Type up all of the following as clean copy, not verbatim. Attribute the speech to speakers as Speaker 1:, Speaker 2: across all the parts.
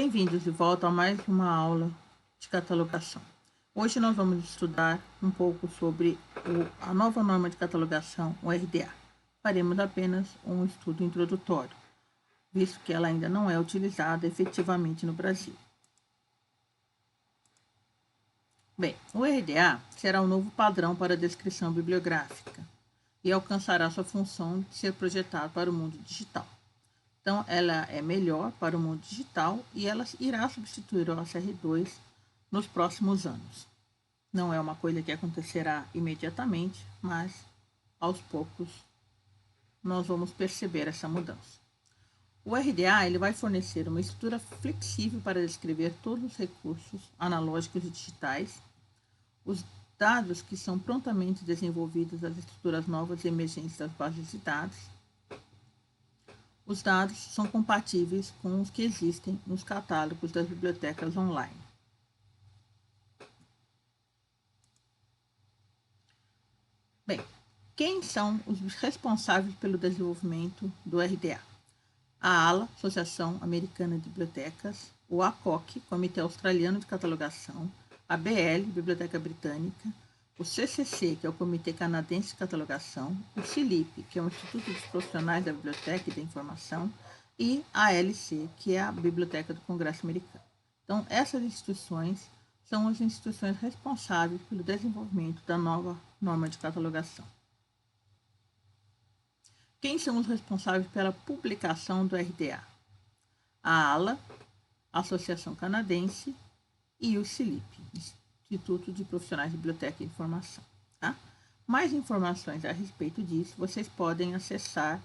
Speaker 1: Bem-vindos de volta a mais uma aula de catalogação. Hoje nós vamos estudar um pouco sobre a nova norma de catalogação, o RDA. Faremos apenas um estudo introdutório, visto que ela ainda não é utilizada efetivamente no Brasil. Bem, o RDA será o novo padrão para a descrição bibliográfica e alcançará sua função de ser projetado para o mundo digital. Então, ela é melhor para o mundo digital e ela irá substituir o OCR2 nos próximos anos. Não é uma coisa que acontecerá imediatamente, mas aos poucos nós vamos perceber essa mudança. O RDA ele vai fornecer uma estrutura flexível para descrever todos os recursos analógicos e digitais, os dados que são prontamente desenvolvidos das estruturas novas e emergentes das bases de dados. Os dados são compatíveis com os que existem nos catálogos das bibliotecas online. Bem, quem são os responsáveis pelo desenvolvimento do RDA? A ALA, Associação Americana de Bibliotecas, o ACOC, Comitê Australiano de Catalogação, a BL, Biblioteca Britânica, o CCC, que é o Comitê Canadense de Catalogação, o CILIP, que é o Instituto dos Profissionais da Biblioteca e da Informação, e a ALC, que é a Biblioteca do Congresso Americano. Então, essas instituições são as instituições responsáveis pelo desenvolvimento da nova norma de catalogação. Quem são os responsáveis pela publicação do RDA? A ALA, Associação Canadense, e o CILIP, Instituto de Profissionais de Biblioteca e Informação. Tá? Mais informações a respeito disso, vocês podem acessar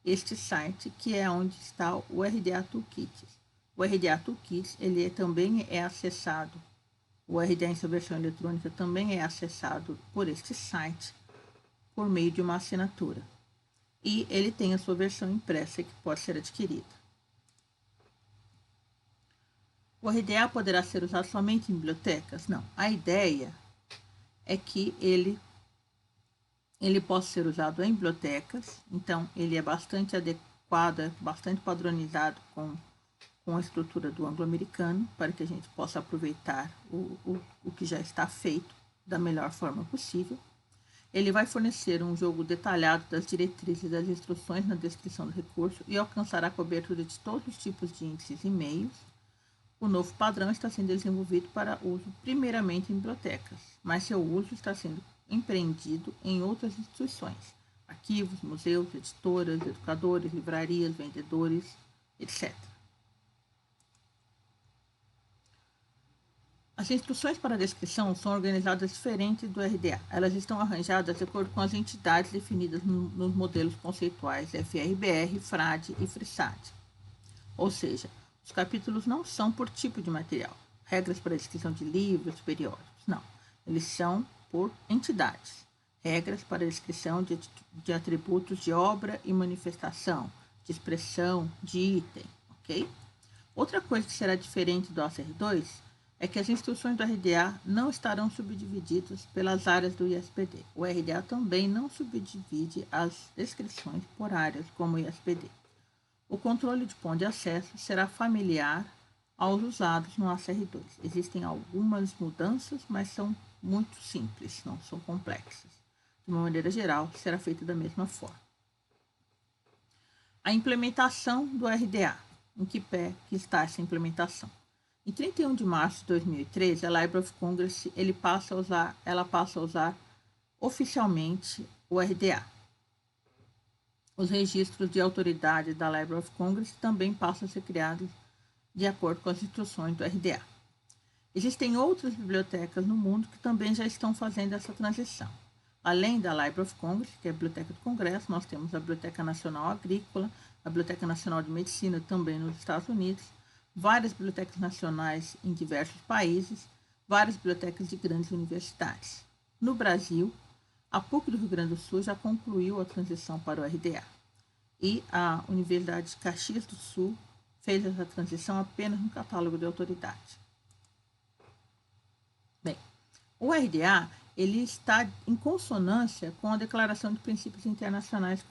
Speaker 1: este site, que é onde está o RDA Toolkit. O RDA Toolkit também é acessado, o RDA em sua versão eletrônica também é acessado por este site, por meio de uma assinatura. E ele tem a sua versão impressa, que pode ser adquirida. O RDA poderá ser usado somente em bibliotecas? Não. A ideia é que ele possa ser usado em bibliotecas, então ele é bastante adequado, bastante padronizado com a estrutura do anglo-americano, para que a gente possa aproveitar o que já está feito da melhor forma possível. Ele vai fornecer um jogo detalhado das diretrizes e das instruções na descrição do recurso e alcançará a cobertura de todos os tipos de índices e meios. O novo padrão está sendo desenvolvido para uso primeiramente em bibliotecas, mas seu uso está sendo empreendido em outras instituições, arquivos, museus, editoras, educadores, livrarias, vendedores, etc. As instruções para a descrição são organizadas diferentes do RDA. Elas estão arranjadas de acordo com as entidades definidas nos modelos conceituais FRBR, FRAD e FRISAD. Ou seja, os capítulos não são por tipo de material, regras para a descrição de livros, periódicos, não. Eles são por entidades, regras para a descrição de atributos de obra e manifestação, de expressão, de item, ok? Outra coisa que será diferente do OCR2 é que as instruções do RDA não estarão subdivididas pelas áreas do ISPD. O RDA também não subdivide as descrições por áreas, como o ISPD. O controle de ponto de acesso será familiar aos usados no OCR2. Existem algumas mudanças, mas são muito simples, não são complexas. De uma maneira geral, será feita da mesma forma. A implementação do RDA. Em que pé que está essa implementação? Em 31 de março de 2013, a Library of Congress ela passa a usar oficialmente o RDA. Os registros de autoridade da Library of Congress também passam a ser criados de acordo com as instruções do RDA. Existem outras bibliotecas no mundo que também já estão fazendo essa transição. Além da Library of Congress, que é a Biblioteca do Congresso, nós temos a Biblioteca Nacional Agrícola, a Biblioteca Nacional de Medicina também nos Estados Unidos, várias bibliotecas nacionais em diversos países, várias bibliotecas de grandes universidades. No Brasil, a PUC do Rio Grande do Sul já concluiu a transição para o RDA. E a Universidade de Caxias do Sul fez essa transição apenas no catálogo de autoridade. Bem, o RDA ele está em consonância com a Declaração de Princípios Internacionais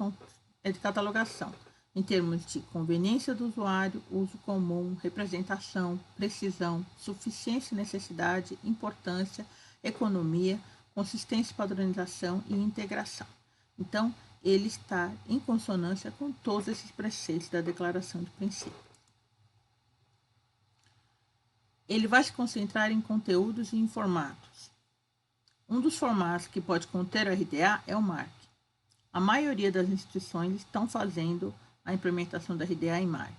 Speaker 1: de Catalogação. em termos de conveniência do usuário, uso comum, representação, precisão, suficiência e necessidade, importância, economia, consistência e padronização e integração. Então, ele está em consonância com todos esses preceitos da Declaração de Princípios. Ele vai se concentrar em conteúdos e em formatos. Um dos formatos que pode conter o RDA é o MARC. A maioria das instituições estão fazendo a implementação da RDA em MARC.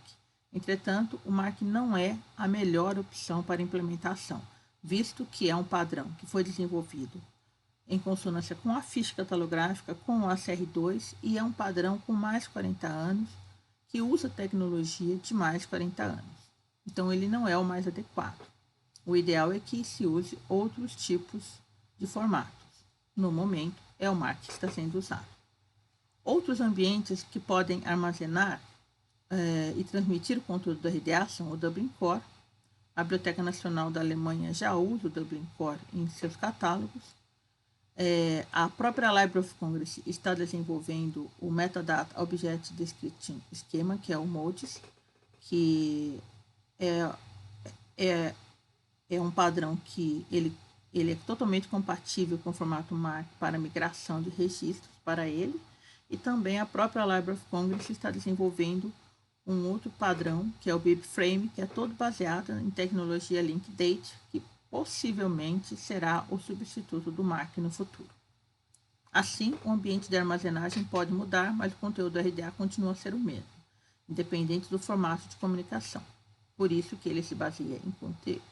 Speaker 1: Entretanto, o MARC não é a melhor opção para implementação, visto que é um padrão que foi desenvolvido em consonância com a ficha catalográfica, com o ACR2, e é um padrão com mais de 40 anos, que usa tecnologia de mais de 40 anos. Então, ele não é o mais adequado. O ideal é que se use outros tipos de formatos. No momento, é o MARC que está sendo usado. Outros ambientes que podem armazenar e transmitir o conteúdo do RDA são o Dublin Core. A Biblioteca Nacional da Alemanha já usa o Dublin Core em seus catálogos. A própria Library of Congress está desenvolvendo o Metadata Object Description Schema, que é o MODES, que é um padrão que ele é totalmente compatível com o formato MARC para migração de registros para ele. E também a própria Library of Congress está desenvolvendo um outro padrão, que é o BibFrame, que é todo baseado em tecnologia Linked Date, que possivelmente será o substituto do MARC no futuro. Assim, o ambiente de armazenagem pode mudar, mas o conteúdo do RDA continua a ser o mesmo, independente do formato de comunicação. Por isso que ele se baseia ele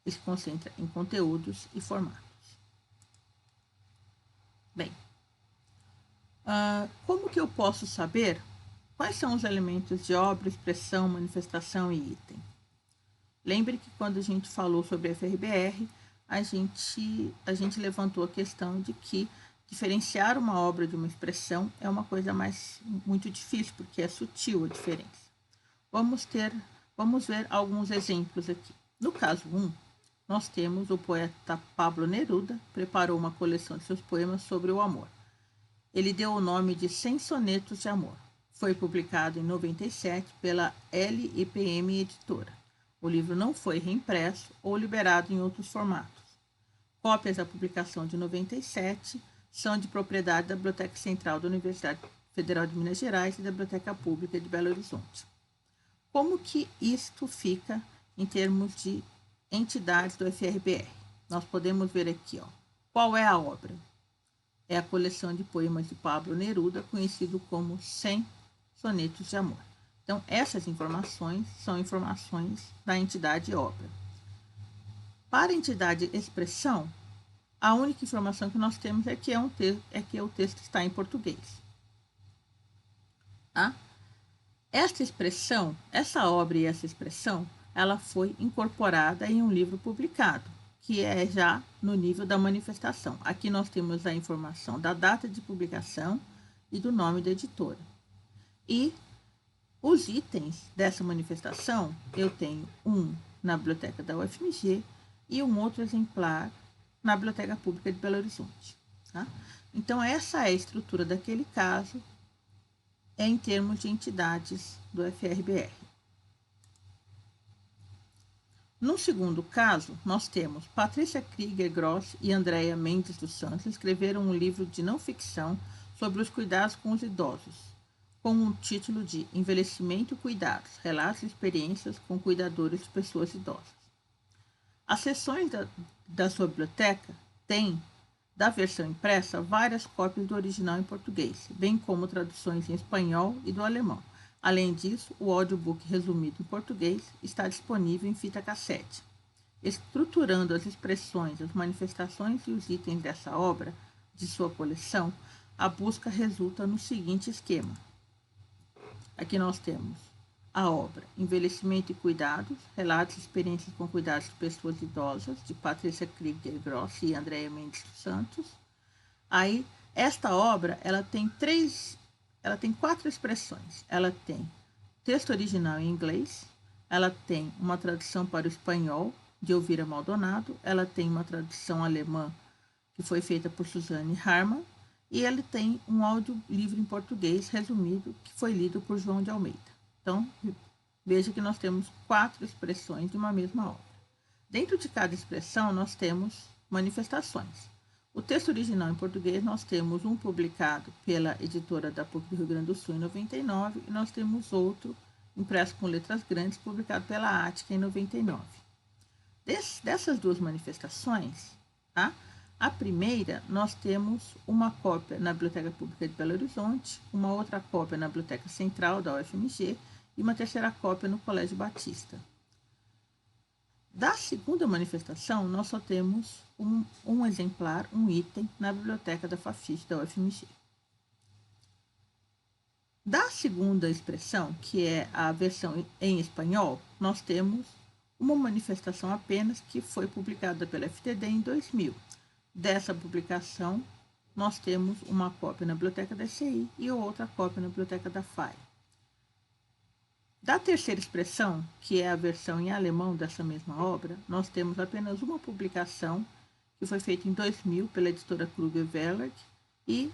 Speaker 1: se concentra em conteúdos e formatos. Bem, como que eu posso saber quais são os elementos de obra, expressão, manifestação e item? Lembre que quando a gente falou sobre FRBR, a gente levantou a questão de que diferenciar uma obra de uma expressão é uma coisa muito difícil, porque é sutil a diferença. Vamos ver alguns exemplos aqui. No caso 1, nós temos o poeta Pablo Neruda, preparou uma coleção de seus poemas sobre o amor. Ele deu o nome de 100 Sonetos de Amor. Foi publicado em 97 pela LIPM Editora. O livro não foi reimpresso ou liberado em outros formatos. Cópias da publicação de 97 são de propriedade da Biblioteca Central da Universidade Federal de Minas Gerais e da Biblioteca Pública de Belo Horizonte. Como que isto fica em termos de entidades do FRBR? Nós podemos ver aqui, qual é a obra? É a coleção de poemas de Pablo Neruda, conhecido como 100 Sonetos de Amor. Então, essas informações são informações da entidade obra. Para a entidade expressão, a única informação que nós temos é que o texto está em português. Tá? Essa obra e essa expressão, ela foi incorporada em um livro publicado, que é já no nível da manifestação. Aqui nós temos a informação da data de publicação e do nome da editora. E os itens dessa manifestação, eu tenho um na biblioteca da UFMG e um outro exemplar na Biblioteca Pública de Belo Horizonte. Tá? Então, essa é a estrutura daquele caso em termos de entidades do FRBR. No segundo caso, nós temos Patrícia Krieger Gross e Andréia Mendes dos Santos escreveram um livro de não ficção sobre os cuidados com os idosos, com o título de Envelhecimento e Cuidados, Relatos e Experiências com Cuidadores de Pessoas Idosas. As seções da sua biblioteca têm, da versão impressa, várias cópias do original em português, bem como traduções em espanhol e do alemão. Além disso, o audiobook resumido em português está disponível em fita cassete. Estruturando as expressões, as manifestações e os itens dessa obra, de sua coleção, a busca resulta no seguinte esquema. Aqui nós temos a obra Envelhecimento e Cuidados, Relatos e Experiências com Cuidados de Pessoas Idosas, de Patrícia Krieger Gross e Andréia Mendes dos Santos. Aí, esta obra, ela tem 4 expressões. Ela tem texto original em inglês, ela tem uma tradução para o espanhol, de Elvira Maldonado, ela tem uma tradução alemã, que foi feita por Suzanne Harman, e ele tem um audiolivro em português resumido que foi lido por João de Almeida. Então, veja que nós temos 4 expressões de uma mesma obra. Dentro de cada expressão, nós temos manifestações. O texto original em português, nós temos um publicado pela editora da PUC do Rio Grande do Sul em 99 e nós temos outro impresso com letras grandes, publicado pela Ática em 99. Dessas 2 manifestações, tá? A primeira, nós temos uma cópia na Biblioteca Pública de Belo Horizonte, uma outra cópia na Biblioteca Central da UFMG e uma terceira cópia no Colégio Batista. Da segunda manifestação, nós só temos um exemplar, um item, na biblioteca da Fafiche da UFMG. Da segunda expressão, que é a versão em espanhol, nós temos uma manifestação apenas que foi publicada pela FTD em 2000. Dessa publicação, nós temos uma cópia na biblioteca da CI e outra cópia na biblioteca da FAI. Da terceira expressão, que é a versão em alemão dessa mesma obra, nós temos apenas uma publicação, que foi feita em 2000 pela editora Kruger Verlag, e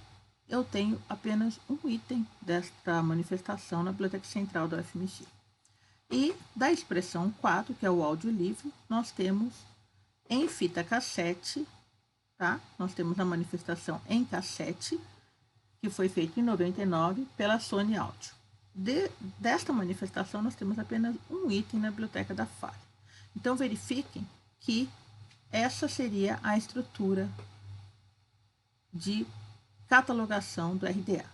Speaker 1: eu tenho apenas um item desta manifestação na Biblioteca Central da UFMG. E da expressão 4, que é o audiolivro, nós temos em fita cassete, tá? Nós temos a manifestação em cassete, que foi feita em 99 pela Sony Audio. Desta manifestação, nós temos apenas um item na biblioteca da FAI. Então, verifiquem que essa seria a estrutura de catalogação do RDA.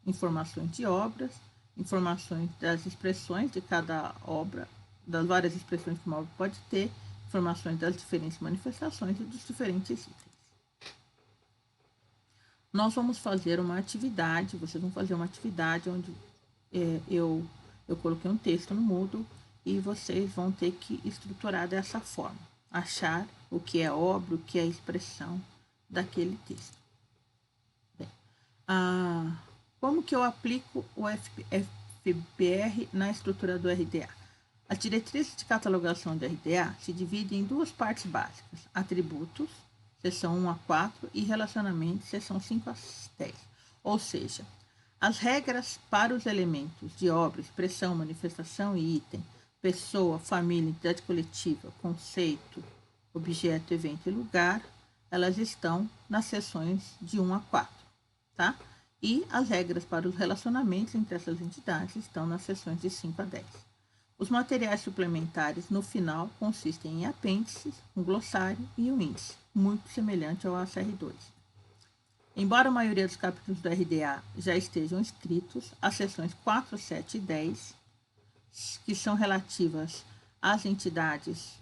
Speaker 1: Informações de obras, informações das expressões de cada obra, das várias expressões que uma obra pode ter, informações das diferentes manifestações e dos diferentes itens. Nós vamos fazer uma atividade, vocês vão fazer uma atividade onde eu coloquei um texto no Moodle e vocês vão ter que estruturar dessa forma, achar o que é obra, o que é expressão daquele texto. Bem, como que eu aplico o FBR na estrutura do RDA? As diretrizes de catalogação do RDA se dividem em 2 partes básicas: atributos, seção 1 a 4, e relacionamentos, seção 5 a 10. Ou seja, as regras para os elementos de obra, expressão, manifestação e item, pessoa, família, entidade coletiva, conceito, objeto, evento e lugar, elas estão nas seções de 1 a 4, tá? E as regras para os relacionamentos entre essas entidades estão nas seções de 5 a 10. Os materiais suplementares no final consistem em apêndices, um glossário e um índice, muito semelhante ao ACR2. Embora a maioria dos capítulos do RDA já estejam escritos, as seções 4, 7 e 10, que são relativas às entidades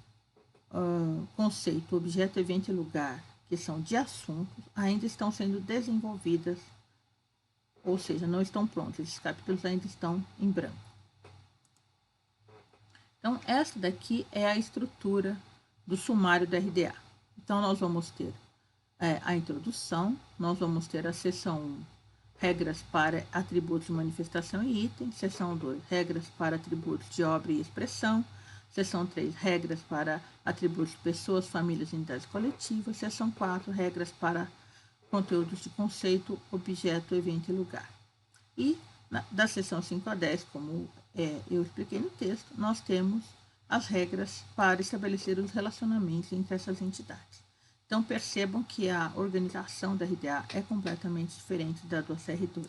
Speaker 1: conceito, objeto, evento e lugar, que são de assuntos, ainda estão sendo desenvolvidas, ou seja, não estão prontos, esses capítulos ainda estão em branco. Então, essa daqui é a estrutura do sumário do RDA. Então, nós vamos ter a introdução, nós vamos ter a seção 1, regras para atributos de manifestação e item, seção 2, regras para atributos de obra e expressão, seção 3, regras para atributos de pessoas, famílias e entidades coletivas, seção 4, regras para conteúdos de conceito, objeto, evento e lugar. E da seção 5 a 10, como eu expliquei no texto, nós temos as regras para estabelecer os relacionamentos entre essas entidades. Então, percebam que a organização da RDA é completamente diferente da do ACR2.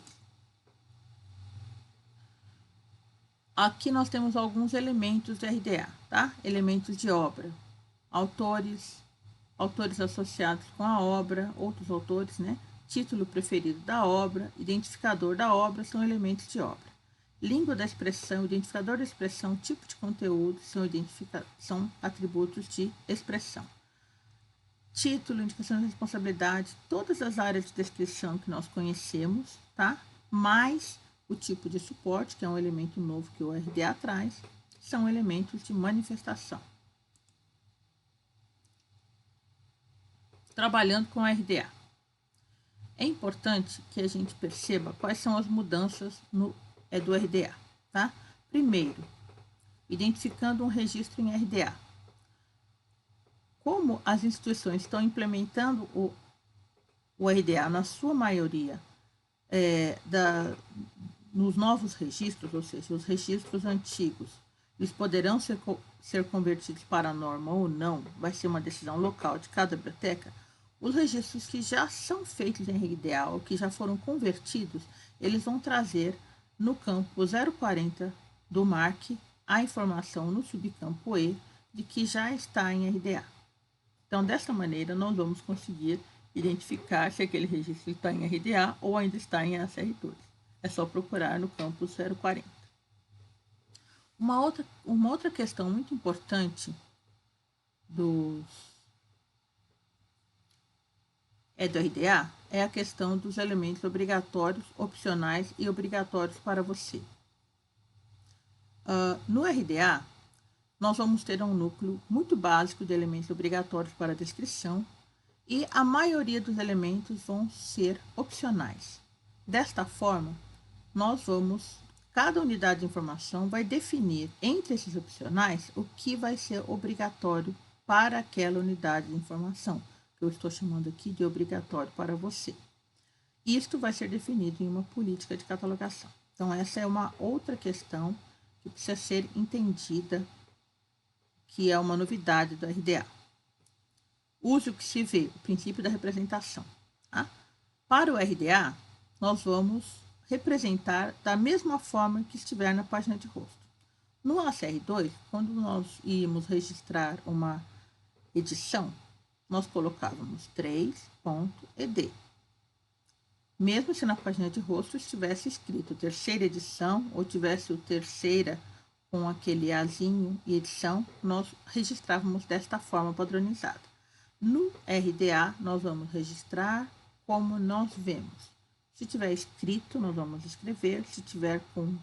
Speaker 1: Aqui nós temos alguns elementos de RDA, tá? Elementos de obra, autores associados com a obra, outros autores, né? Título preferido da obra, identificador da obra são elementos de obra. Língua da expressão, identificador da expressão, tipo de conteúdo são atributos de expressão. Título, indicação de responsabilidade, todas as áreas de descrição que nós conhecemos, tá? Mais o tipo de suporte, que é um elemento novo que o RDA traz, são elementos de manifestação. Trabalhando com o RDA. É importante que a gente perceba quais são as mudanças do RDA, tá? Primeiro, identificando um registro em RDA. Como as instituições estão implementando o RDA, na sua maioria, nos novos registros, ou seja, os registros antigos, eles poderão ser convertidos para a norma ou não, vai ser uma decisão local de cada biblioteca. Os registros que já são feitos em RDA ou que já foram convertidos, eles vão trazer no campo 040 do MARC a informação no subcampo E de que já está em RDA. Então, dessa maneira, nós vamos conseguir identificar se aquele registro está em RDA ou ainda está em ACR2. É só procurar no campo 040. Uma outra questão muito importante do RDA é a questão dos elementos obrigatórios, opcionais e obrigatórios para você. No RDA, nós vamos ter um núcleo muito básico de elementos obrigatórios para a descrição e a maioria dos elementos vão ser opcionais. Desta forma, cada unidade de informação vai definir entre esses opcionais o que vai ser obrigatório para aquela unidade de informação, que eu estou chamando aqui de obrigatório para você. Isto vai ser definido em uma política de catalogação. Então, essa é uma outra questão que precisa ser entendida, que é uma novidade do RDA. Use o que se vê, o princípio da representação. Tá? Para o RDA, nós vamos representar da mesma forma que estiver na página de rosto. No ACR2, quando nós íamos registrar uma edição, nós colocávamos 3.ed. Mesmo se na página de rosto estivesse escrito terceira edição ou tivesse o terceira com aquele azinho e edição, nós registrávamos desta forma padronizada. No RDA, nós vamos registrar como nós vemos. Se tiver escrito, nós vamos escrever. Se tiver com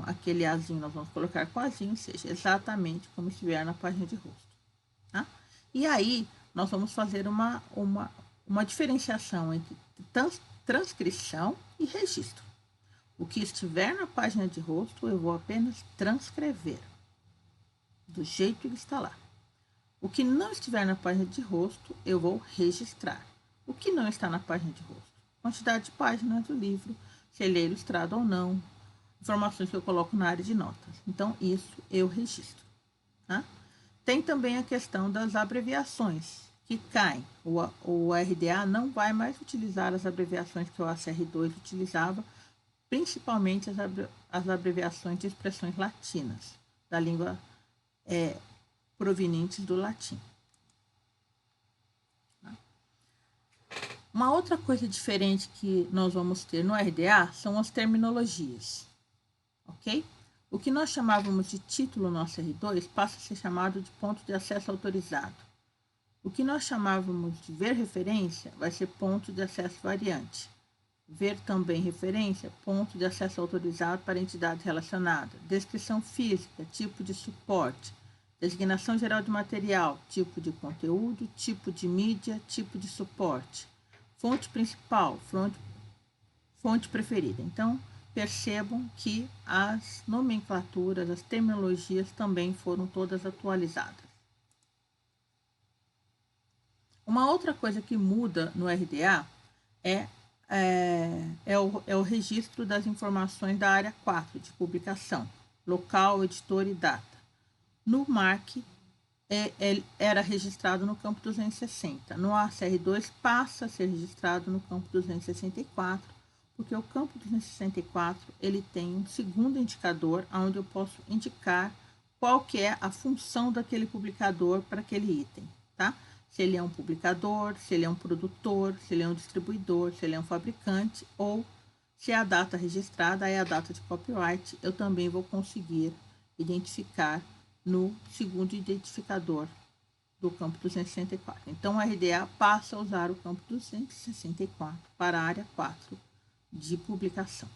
Speaker 1: aquele azinho, nós vamos colocar com azinho, ou seja, exatamente como estiver na página de rosto. Tá? E aí, nós vamos fazer uma diferenciação entre transcrição e registro. O que estiver na página de rosto, eu vou apenas transcrever, do jeito que está lá. O que não estiver na página de rosto, eu vou registrar. O que não está na página de rosto? Quantidade de páginas do livro, se ele é ilustrado ou não, informações que eu coloco na área de notas. Então, isso eu registro. Tá? Tem também a questão das abreviações, que caem. O RDA não vai mais utilizar as abreviações que o ACR2 utilizava, principalmente as abreviações de expressões latinas, da língua provenientes do latim. Uma outra coisa diferente que nós vamos ter no RDA são as terminologias, ok? O que nós chamávamos de título no ACR2 passa a ser chamado de ponto de acesso autorizado. O que nós chamávamos de ver referência vai ser ponto de acesso variante. Ver também referência, ponto de acesso autorizado para entidade relacionada. Descrição física, tipo de suporte. Designação geral de material, tipo de conteúdo, tipo de mídia, tipo de suporte. Fonte principal, fonte preferida. Então, percebam que as nomenclaturas, as terminologias também foram todas atualizadas. Uma outra coisa que muda no RDA é o registro das informações da área 4 de publicação, local, editor e data. No MARC, era registrado no campo 260. No ACR2, passa a ser registrado no campo 264, porque o campo 264 ele tem um segundo indicador, onde eu posso indicar qual que é a função daquele publicador para aquele item, tá? Se ele é um publicador, se ele é um produtor, se ele é um distribuidor, se ele é um fabricante, ou se a data registrada é a data de copyright, eu também vou conseguir identificar no segundo identificador do campo 264. Então, o RDA passa a usar o campo 264 para a área 4 de publicação.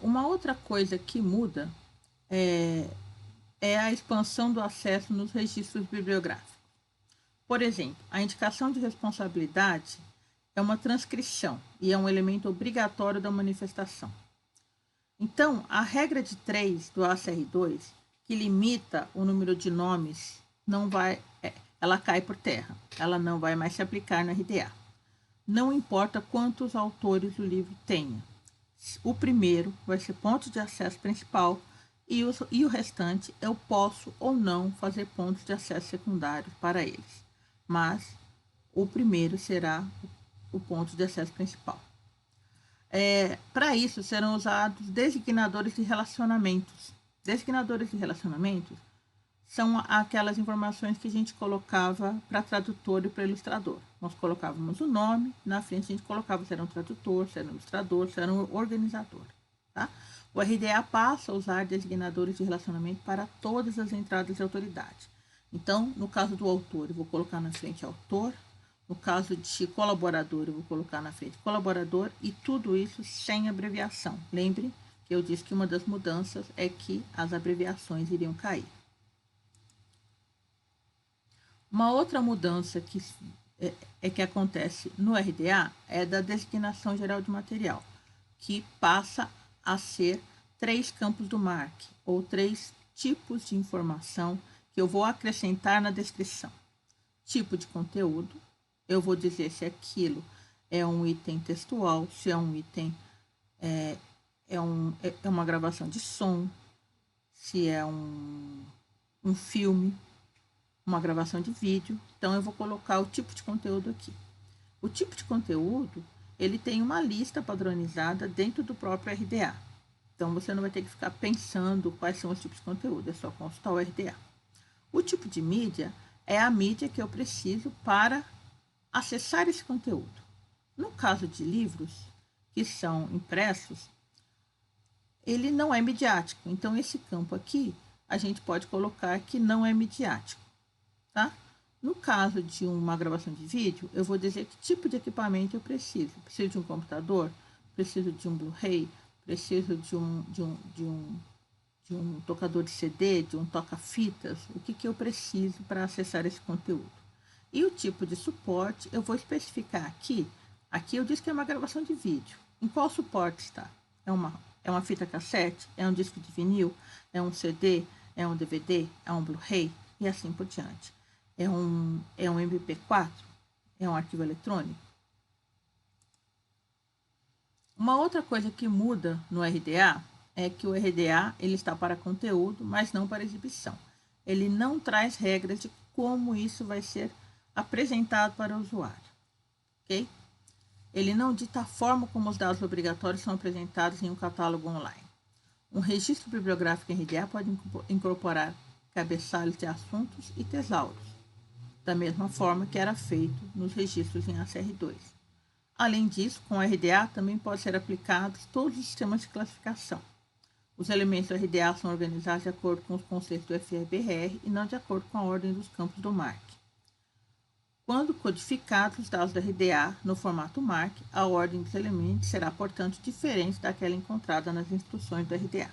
Speaker 1: Uma outra coisa que muda é a expansão do acesso nos registros bibliográficos. Por exemplo, a indicação de responsabilidade é uma transcrição e é um elemento obrigatório da manifestação. Então, a regra de 3 do ACR2, que limita o número de nomes, ela cai por terra. Ela não vai mais se aplicar no RDA. Não importa quantos autores o livro tenha. O primeiro vai ser ponto de acesso principal e o restante eu posso ou não fazer pontos de acesso secundários para eles. Mas o primeiro será o ponto de acesso principal. Para isso serão usados designadores de relacionamentos. Designadores de relacionamentos são aquelas informações que a gente colocava para tradutor e para ilustrador. Nós colocávamos o nome, na frente a gente colocava se era um tradutor, se era um ilustrador, se era um organizador. Tá? O RDA passa a usar designadores de relacionamento para todas as entradas de autoridade. Então, no caso do autor, eu vou colocar na frente autor. No caso de colaborador, eu vou colocar na frente colaborador e tudo isso sem abreviação. Lembre que eu disse que uma das mudanças é que as abreviações iriam cair. Uma outra mudança que acontece no RDA é da designação geral de material, que passa a ser 3 campos do MARC, ou 3 tipos de informação que eu vou acrescentar na descrição. Tipo de conteúdo, eu vou dizer se aquilo é um item textual, se é um item, é uma gravação de som, se é um filme, uma gravação de vídeo. Então, eu vou colocar o tipo de conteúdo aqui. O tipo de conteúdo, ele tem uma lista padronizada dentro do próprio RDA. Então, você não vai ter que ficar pensando quais são os tipos de conteúdo, é só consultar o RDA. O tipo de mídia é a mídia que eu preciso para acessar esse conteúdo. No caso de livros que são impressos, ele não é midiático. Então, esse campo aqui, a gente pode colocar que não é midiático. Tá? No caso de uma gravação de vídeo, eu vou dizer que tipo de equipamento eu preciso. Preciso de um computador, preciso de um Blu-ray, preciso de um tocador de CD, de um toca-fitas, o que eu preciso para acessar esse conteúdo. E o tipo de suporte, eu vou especificar aqui. Aqui eu disse que é uma gravação de vídeo. Em qual suporte está? É uma fita cassete? É um disco de vinil? É um CD? É um DVD? É um Blu-ray? E assim por diante. É um MP4? É um arquivo eletrônico? Uma outra coisa que muda no RDA é que o RDA ele está para conteúdo, mas não para exibição. Ele não traz regras de como isso vai ser apresentado para o usuário. Ok? Ele não dita a forma como os dados obrigatórios são apresentados em um catálogo online. Um registro bibliográfico em RDA pode incorporar cabeçalhos de assuntos e tesauros, da mesma forma que era feito nos registros em ACR2. Além disso, com o RDA também pode ser aplicados todos os sistemas de classificação. Os elementos do RDA são organizados de acordo com os conceitos do FRBR e não de acordo com a ordem dos campos do MARC. Quando codificados os dados do RDA no formato MARC, a ordem dos elementos será, portanto, diferente daquela encontrada nas instruções do RDA.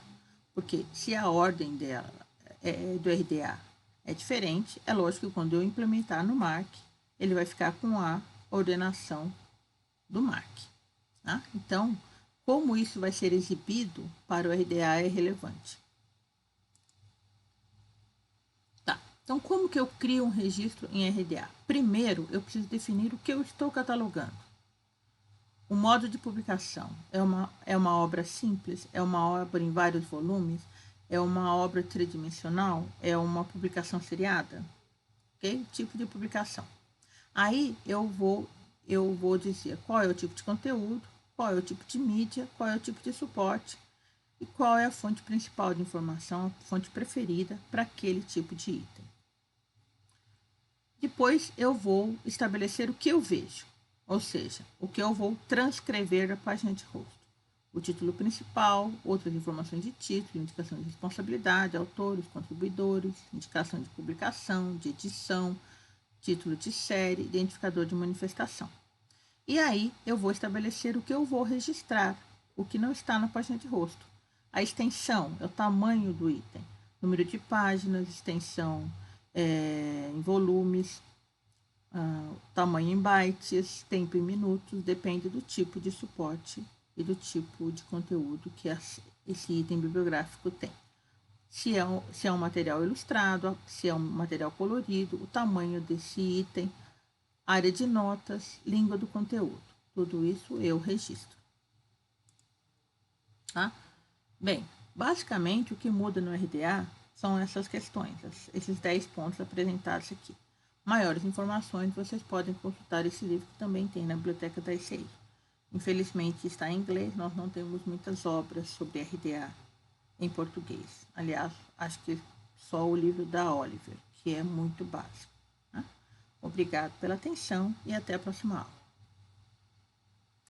Speaker 1: Porque se a ordem do RDA é diferente, é lógico que quando eu implementar no MARC, ele vai ficar com a ordenação do MARC. Tá? Então, como isso vai ser exibido para o RDA é relevante. Tá. Então, como que eu crio um registro em RDA? Primeiro, eu preciso definir o que eu estou catalogando. O modo de publicação é uma obra simples? É uma obra em vários volumes? É uma obra tridimensional? É uma publicação seriada? Ok? Tipo de publicação. Aí eu vou dizer qual é o tipo de conteúdo, qual é o tipo de mídia, qual é o tipo de suporte e qual é a fonte principal de informação, a fonte preferida para aquele tipo de item. Depois eu vou estabelecer o que eu vejo, ou seja, o que eu vou transcrever da página de rosto. O título principal, outras informações de título, indicação de responsabilidade, autores, contribuidores, indicação de publicação, de edição, título de série, identificador de manifestação. E aí eu vou estabelecer o que eu vou registrar, o que não está na página de rosto. A extensão é o tamanho do item, número de páginas, extensão em volumes, tamanho em bytes, tempo em minutos, depende do tipo de suporte e do tipo de conteúdo que esse item bibliográfico tem. se é um material ilustrado, se é um material colorido, o tamanho desse item, área de notas, língua do conteúdo. Tudo isso eu registro. Tá? Bem, basicamente o que muda no RDA são essas questões, esses 10 pontos apresentados aqui. Maiores informações vocês podem consultar esse livro que também tem na biblioteca da ICI. Infelizmente está em inglês, nós não temos muitas obras sobre RDA em português. Aliás, acho que só o livro da Oliver, que é muito básico. Né? Obrigado pela atenção e até a próxima aula.